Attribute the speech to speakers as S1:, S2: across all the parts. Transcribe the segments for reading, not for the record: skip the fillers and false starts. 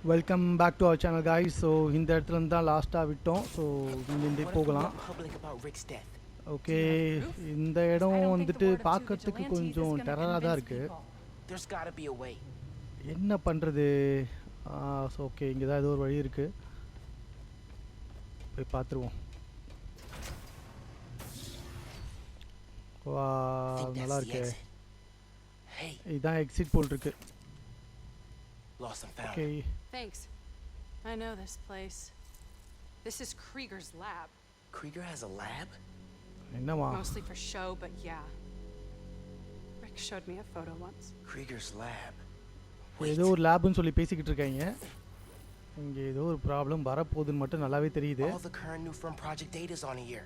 S1: Welcome back to our channel guys. So இந்த இடத்துல இருந்து தான் லாஸ்ட்டாக விட்டோம். ஸோ இங்கேருந்தே போகலாம். ஓகே, இந்த இடம் வந்துட்டு பார்க்கறதுக்கு கொஞ்சம் டெரராக தான் இருக்குது. என்ன பண்ணுறது? ஸோ ஓகே, இங்கே தான் ஏதோ ஒரு வழி இருக்குது, போய் பார்த்துருவோம். வா, நல்லா இருக்கு. இதுதான் எக்ஸிட் போல் இருக்கு.
S2: Lost and found.
S1: Okay.
S3: Thanks. I know this place. This is Krieger's lab.
S2: Krieger has a lab?
S1: என்னமா?
S3: Mostly for show, but yeah. Rick showed me a photo once.
S2: Krieger's lab.
S1: ஏதோ ஒரு லேப்னு சொல்லி பேசிக்கிட்டு இருக்காங்க. இங்கே ஏதோ ஒரு ப்ராப்ளம் வரப்போகுதுன்னு மட்டும் நல்லாவே தெரியுது.
S2: All the current new firm project data is on here.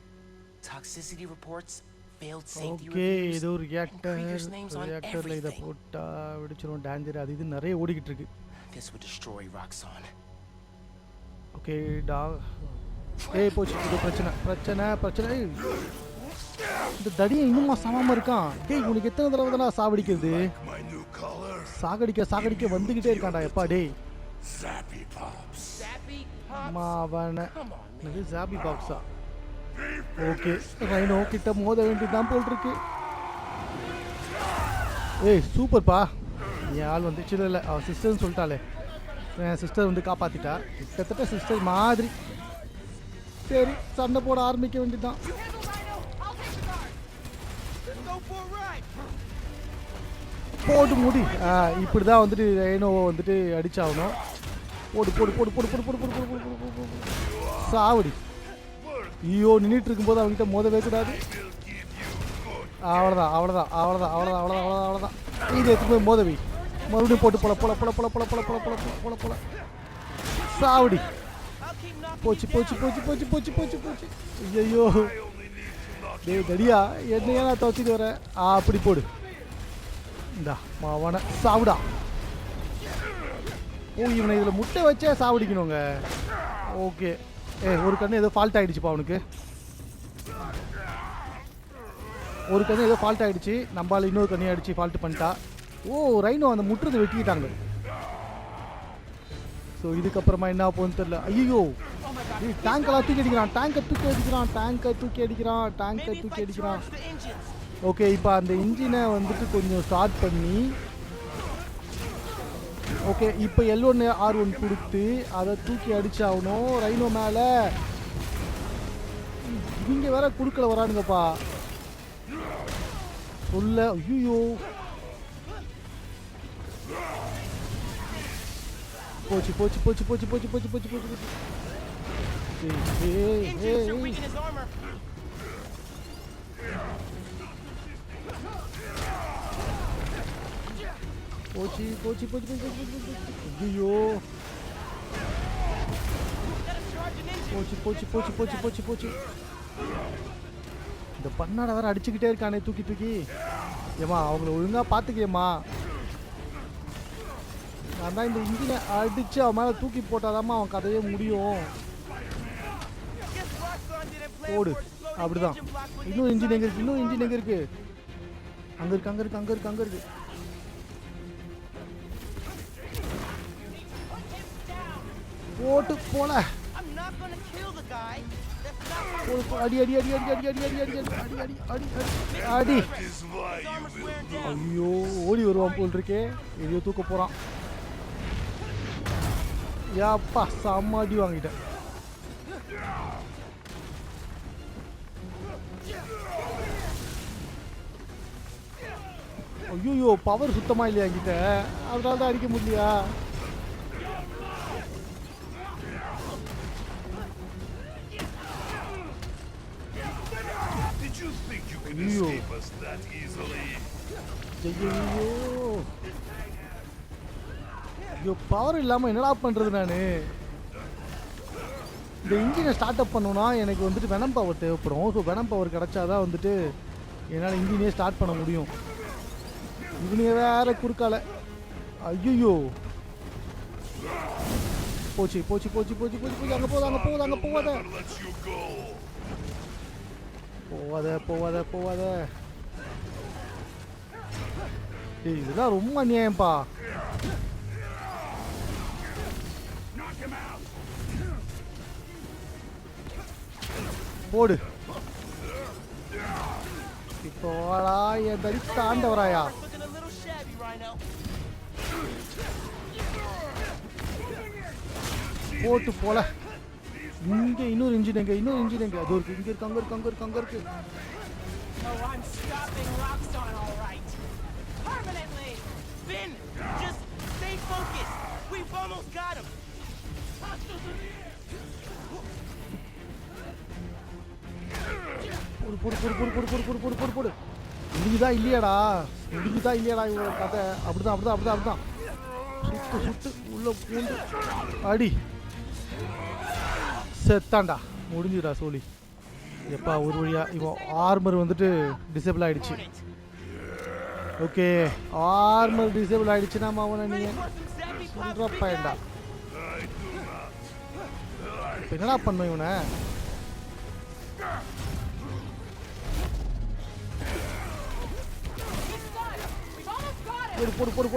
S2: Toxicity reports, failed safety
S1: okay,
S2: reviews.
S1: ஏதோ ஒரு ரியாக்டர்ல இதை போட்டா வெடிச்சிரும், டேஞ்சர், அது இது நிறைய ஓடிக்கிட்டு இருக்கு.
S2: This would destroy Roxxon.
S1: Okay டா, ஏய் போச்சு, இது பிரச்சனை. இந்த தடியை இன்னுமா சாமாம இருக்கான். டேய், உனக்கு எத்தனை தடவை தானே சாவடிக்கிறது? சாகடிக்க வந்துகிட்டே இருக்கான்டா. எப்பா டேய், அவன இது ஜாபி பாக்ஸா? ஓகே, ரைனோ கிட்ட மோத வேண்டியதுதான் போல் இருக்கு. ஏய் சூப்பர்ப்பா, என் ஆள் வந்துச்சு. இல்லை அவள் சிஸ்டர்னு சொல்லிட்டாலே, என் சிஸ்டர் வந்து காப்பாற்றிட்டா. கிட்டத்தட்ட சிஸ்டர் மாதிரி. சரி, சண்டை போட ஆரம்பிக்க வேண்டியதுதான். போட்டு முடி. இப்படி தான் வந்துட்டு ரைனோவை வந்துட்டு அடிச்சாகணும். போடு. சாவடி. ஐயோ, நின்றுட்டு இருக்கும்போது அவங்ககிட்ட மோதவே கூடாது. அவ்வளோதான். இது எடுத்து போய் மோதவி, மறுபடியும் போட்டு போல சாவடி. போச்சு. ஐயோ டேய் தடியா, என்னையா நான் துவச்சிட்டு வரேன். அப்படி போடு. இந்தா மாவன சாவுடா. ஓ, இவனை இதில் முட்டை வச்சே சாவடிக்கணுங்க. ஓகே, ஒரு கண்ணு ஏதோ ஃபால்ட் ஆகிடுச்சுப்பா அவனுக்கு. ஒரு கண்ணு ஏதோ ஃபால்ட் ஆகிடுச்சு, நம்மளால் இன்னொரு கண்ணி அடிச்சு ஃபால்ட் பண்ணிட்டா. ஓ, ரைனோ அந்த முட்டுறதை வெட்டிக்கிட்டாங்க. ஸோ இதுக்கப்புறமா என்ன போகுதுன்னு தெரியல. ஐயோ, டேங்கெல்லாம் தூக்கி அடிக்கிறான். டேங்கை தூக்கி அடிக்கிறான். ஓகே, இப்போ அந்த இன்ஜினை வந்துட்டு கொஞ்சம் ஸ்டார்ட் பண்ணி, ஓகே இப்போ L1 R1 கொடுத்து அதை தூக்கி அடிச்சாகணும் ரைனோ மேலே. இவங்க வேற குறுக்கல வரானுங்கப்பா சொல்ல. ஐயோ, போச்சு. போச்சு. இந்த பண்ணாட வேற அடிச்சுக்கிட்டே இருக்கானே தூக்கி. ஏமா, அவங்கள ஒழுங்கா பாத்துக்கேம்மா. நான் தான் இந்த இன்ஜினை அடிச்சு அவன் மேல தூக்கி போட்டாதாம்மா அவன் கதையே முடியும். போடு, அப்படிதான். இன்னும் இன்ஜின் எங்க இருக்கு? அங்க இருக்கு. போட்டு போல. அடி. ஐயோ, ஓடி வருவான் போல் இருக்கே. எதையோ தூக்க போறான். யாப்பா, செம்ம அடி வாங்கிட்டேன். ஐயோ, பவர் சுத்தமா இல்லையா என்கிட்ட, அதனால தான் அடிக்க முடியலையா? ஐயோ, பவர் இல்லாமல் என்னடா பண்ணுறது நான்? இந்த இன்ஜினை ஸ்டார்ட் அப் பண்ணணும்னா எனக்கு வந்துட்டு வெனம் பவர் தேவைப்படும். ஸோ வெனம் பவர் கிடச்சாதான் வந்துட்டு என்னால் இன்ஜினே ஸ்டார்ட் பண்ண முடியும். இவனுங்க வேற குறுக்கால. ஐயோ, போச்சு. அங்கே போவாத. இதெல்லாம் ரொம்ப அநியாயம்ப்பா. போடு. இப்போ வாடா என் தடி தாண்டவராயா. போட்டு போல. இங்க இன்னொரு இன்ஜின் எங்க அது இருக்கு. இங்க இருக்கு, அங்க இருக்கு.
S2: Oh, I'm stopping Roxxon, all right. Permanently. Finn, just stay focused. We've almost got him.
S1: போடு. முடிஞ்சுதா இல்லையாடா இவரோட கதை. அப்படிதான். சுட்டு உள்ள பூண்டு அடி. செத்தாண்டா. முடிஞ்சுடா சோலி. எப்பா ஒரு வழியா இவன் ஆர்மர் வந்துட்டு டிசேபிள் ஆயிடுச்சு. ஓகே, ஆர்மர் டிசேபிள் ஆயிடுச்சுன்னா அவனை நீ சொல்ற பையன்டா. இப்போ என்னடா பண்ணும் இவனை? போடு.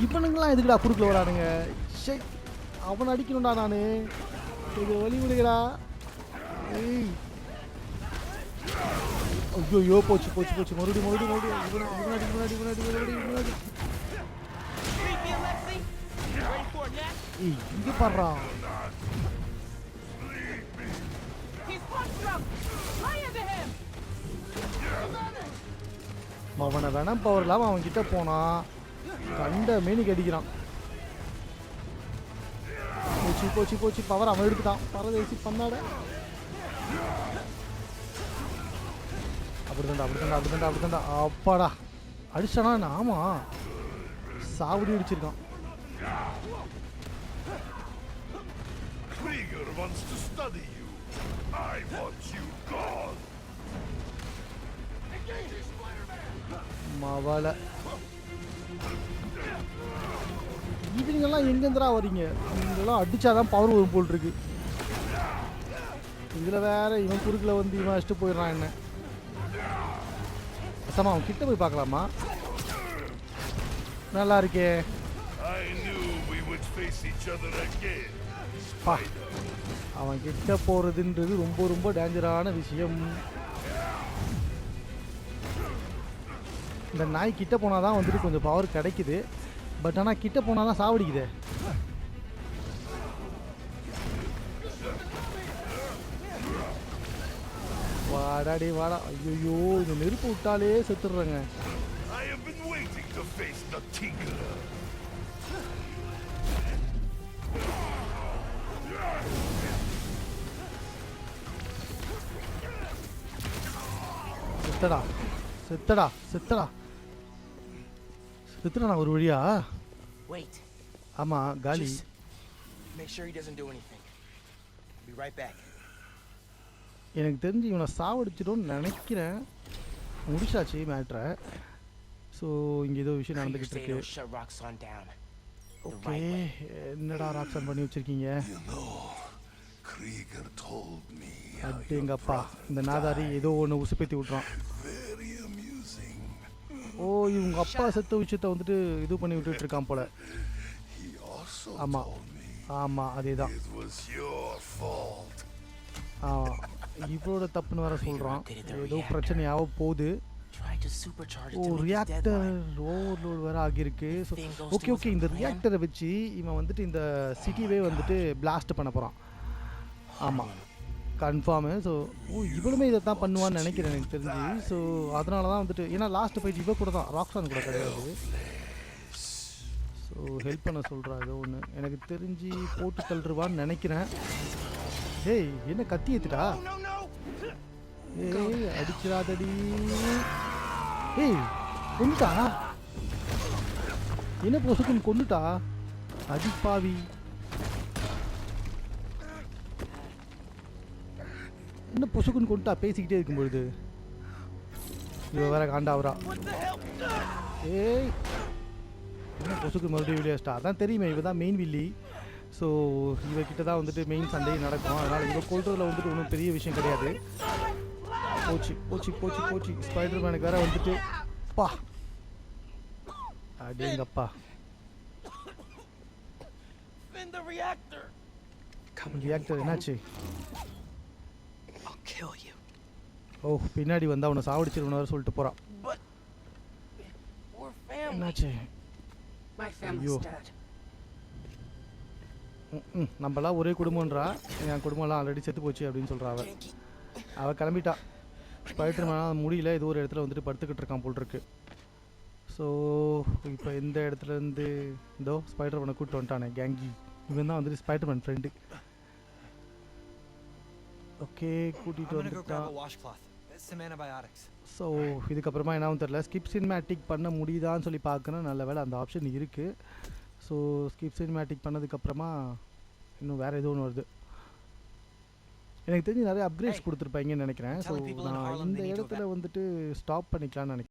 S1: இவனுங்களாம் எதுக்குடா குறுக்கில் வரானுங்க? அவனை அடிக்கணும்டா நானு. இது வழி விடுங்கடா. ஐயோ போச்சு. மறுபடியும் இங்க பாடுறா. அவனை வேணாம் பவர் இல்லாம அவன் கிட்ட போனா கண்ட மேனிக்கு அடிக்கிறான். போச்சு பவர் அவன் எடுத்துட்டான். பரதேசி பண்ணாட. அப்படிதான்டா. அப்பாடா அடிச்சானா? ஆமா, சாவடி அடிச்சிருக்கான்.
S4: Krieger wants to study you. I want you gone.
S1: மவள இவங்கெல்லாம் எங்கேருந்துடா வரீங்க? இவங்கெல்லாம் அடிச்சாதான் பவர் வரும் போல் இருக்கு. இதில் வேற இவன் குறுக்கில் வந்து இவன் அடிச்சுட்டு போயிடுறான். என்ன அசமா அவன் கிட்ட போய் பார்க்கலாமா? நல்லா இருக்கே. அவன் கிட்ட போறதுன்றது ரொம்ப டேஞ்சரான விஷயம். இந்த நாய் கிட்ட போனாதான் வந்துட்டு கொஞ்சம் பவர் கிடைக்குது. பட் ஆனால் கிட்ட போனாதான் சாவடிக்குது. வாடாடி வாடா. ஐயோ, இந்த நெருப்பு விட்டாலே செத்துடுறாங்க. செத்துடா நான் ஒரு வழியா. ஆமா காலி. எனக்கு தெரிஞ்சு இவனை சாவடிச்சிடும்னு நினைக்கிறேன். முடிச்சாச்சு மேட்ரை. ஸோ இங்கே ஏதோ விஷயம் நடந்துக்கிட்டு இருக்கு. ஓகே, என்னடா ராக்ஸான் பண்ணி வச்சிருக்கீங்க? அப்படிங்கப்பா, இந்த நாதாரி ஏதோ ஒன்று உசுப்பேத்தி விட்றான். ஓ, இவங்க அப்பா செத்த விஷயத்த வந்துட்டு இது பண்ணி விட்டுட்டு இருக்கான் போல. ஆமா அதே தான். இவரோட தப்புன்னு வேற சொல்றான். ஏதோ பிரச்சனையாக போகுது. ஓ, ரியாக்டர் ஓவர்லோட் வேற ஆகியிருக்கு. ஸோ ஓகே, இந்த ரியாக்டரை வச்சு இவன் வந்துட்டு இந்த சிட்டிவே வந்துட்டு பிளாஸ்ட் பண்ண போகிறான். ஆமாம், கன்ஃபார்மு. ஸோ இவளுமே இதை தான் பண்ணுவான்னு நினைக்கிறேன் எனக்கு தெரிஞ்சு. ஸோ அதனால தான் வந்துட்டு, ஏன்னா லாஸ்ட் ஃபைட் இவ கூட தான், ராக்ஸான் கூட கிடையாது. ஸோ ஹெல்ப் பண்ண சொல்கிறா ஏதோ ஒன்று. எனக்கு தெரிஞ்சு போட்டு தள்ளுருவான்னு நினைக்கிறேன். ஏய், என்ன கத்தி ஏத்துட்டா? ஏய், அடிச்சிடாதடி. ஏய், கொண்டுட்டா? என்ன பொசுக்குன்னு கொண்டுட்டா? அடிப்பாவி. என்ன பொசுக்குன்னு கொண்டுட்டா பேசிக்கிட்டே இருக்கும்பொழுது? இவ வேற காண்டாவரா. ஏய், என்ன பொசுக்கு மறுபடியும் விளையாஸ்டா? அதான் தெரியுமே, இவ தான் மெயின் வில்லி. ஸோ இவகிட்ட தான் வந்துட்டு மெயின் சண்டே நடக்கும். அதனால் இவ கொள்றதுல வந்துட்டு ஒன்றும் பெரிய விஷயம் கிடையாது. போச்சு போச்சு போச்சு போச்சு ஸ்பைடர் மேனுக்கு வேற வந்துட்டு பா அடேங்கப்பா
S2: Finn, the reactor.
S1: ரியாக்டர் என்னாச்சு
S2: I'll kill you.
S1: ஓ பின்னாடி வந்து அவனை சாவடிச்சிருவன வேற சொல்லிட்டு போறான்
S2: But we're family.
S1: என்னாச்சு
S3: My family's
S1: ஐயோ.
S3: dead.
S1: நம்மளாம் ஒரே குடும்பம்ன்றா என் குடும்பம்லாம் ஆல்ரெடி செத்து போச்சு அப்படின்னு சொல்கிறா அவள் கிளம்பிட்டா ஸ்பைடர் மேனாக முடியல ஏதோ ஒரு இடத்துல வந்துட்டு படுத்துக்கிட்டு இருக்கான் போல் இருக்கு ஸோ இப்போ இந்த இடத்துல இருந்து இதோ ஸ்பைடர் மேனை கூப்பிட்டு வந்துட்டானே கேங்கி இவன் தான் வந்துட்டு ஸ்பைடர் மேன் ஃப்ரெண்டு ஓகே கூட்டிகிட்டு வந்துட்டான் ஸோ இதுக்கப்புறமா என்னாவும் தெரில ஸ்கிப் சினிமேட்டிக் பண்ண முடியுதான்னு சொல்லி பார்க்கணும் நல்ல வேலை அந்த ஆப்ஷன் இருக்குது ஸோ ஸ்கிப் சினிமேட்டிக் பண்ணதுக்கப்புறமா இன்னும் வேறு ஏதோ ஒன்று வருது எனக்கு தெரிஞ்சு நிறைய அப்கிரேட்ஸ் கொடுத்துருப்பாங்கன்னு நினைக்கிறேன் ஸோ நான் இந்த இடத்துல வந்துட்டு ஸ்டாப் பண்ணிக்கலாம்னு நினைக்கிறேன்